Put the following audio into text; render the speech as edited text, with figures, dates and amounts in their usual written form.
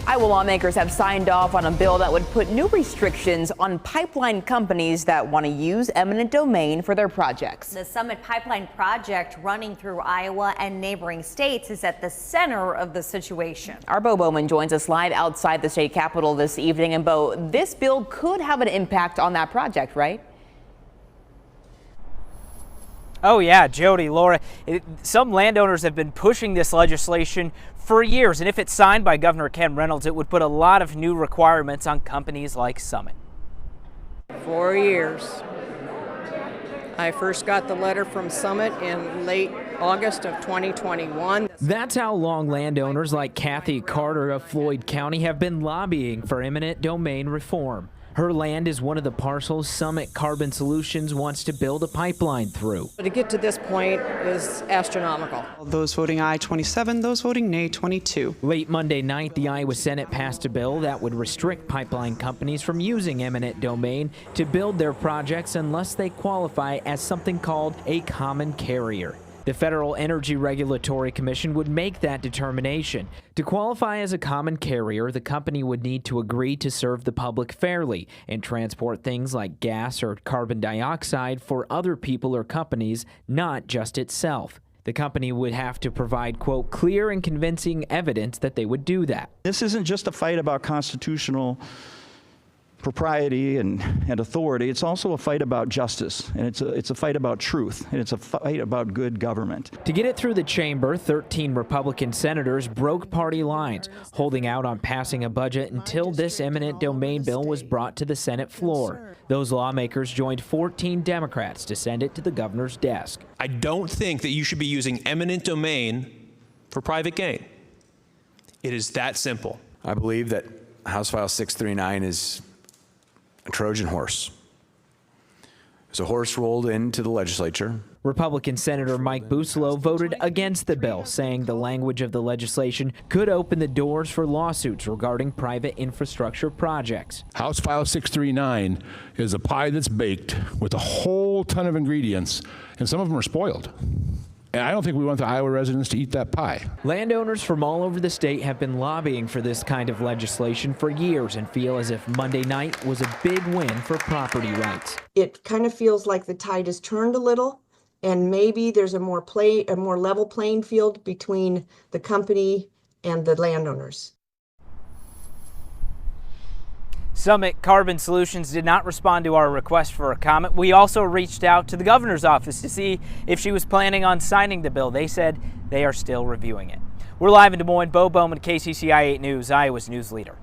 Iowa lawmakers have signed off on a bill that would put new restrictions on pipeline companies that want to use eminent domain for their projects. The Summit Pipeline project running through Iowa and neighboring states is at the center of the situation. Our Bo Bowman joins us live outside the state capitol this evening. And Bo, this bill could have an impact on that project, right? Oh yeah, Jody, Laura, some landowners have been pushing this legislation for years, and if it's signed by Governor Ken Reynolds, it would put a lot of new requirements on companies like Summit. 4 years. I first got the letter from Summit in late August of 2021. That's how long landowners like Kathy Carter of Floyd County have been lobbying for eminent domain reform. Her land is one of the parcels Summit Carbon Solutions wants to build a pipeline through. To get to this point is astronomical. Those voting aye 27, those voting nay 22. Late Monday night, the Iowa Senate passed a bill that would restrict pipeline companies from using eminent domain to build their projects unless they qualify as something called a common carrier. The Federal Energy Regulatory Commission would make that determination. To qualify as a common carrier, the company would need to agree to serve the public fairly and transport things like gas or carbon dioxide for other people or companies, not just itself. The company would have to provide, quote, clear and convincing evidence that they would do that. This isn't just a fight about constitutional propriety and authority. It's also a fight about justice, and it's a fight about truth, and it's a fight about good government. To get it through the chamber, 13 Republican senators broke party lines, holding out on passing a budget until this eminent domain bill was brought to the Senate floor. Those lawmakers joined 14 Democrats to send it to the governor's desk. I don't think that you should be using eminent domain for private gain. It is that simple. I believe that House File 639 is a Trojan horse. There's a horse rolled into the legislature. Republican Senator Mike Busolo voted against the bill, saying the language of the legislation could open the doors for lawsuits regarding private infrastructure projects. House File 639 is a pie that's baked with a whole ton of ingredients, and some of them are spoiled. And I don't think we want the Iowa residents to eat that pie. Landowners from all over the state have been lobbying for this kind of legislation for years and feel as if Monday night was a big win for property rights. It kind of feels like the tide has turned a little, and maybe there's a more level playing field between the company and the landowners. Summit Carbon Solutions did not respond to our request for a comment. We also reached out to the governor's office to see if she was planning on signing the bill. They said they are still reviewing it. We're live in Des Moines. Bo Bowman, KCCI 8 News, Iowa's news leader.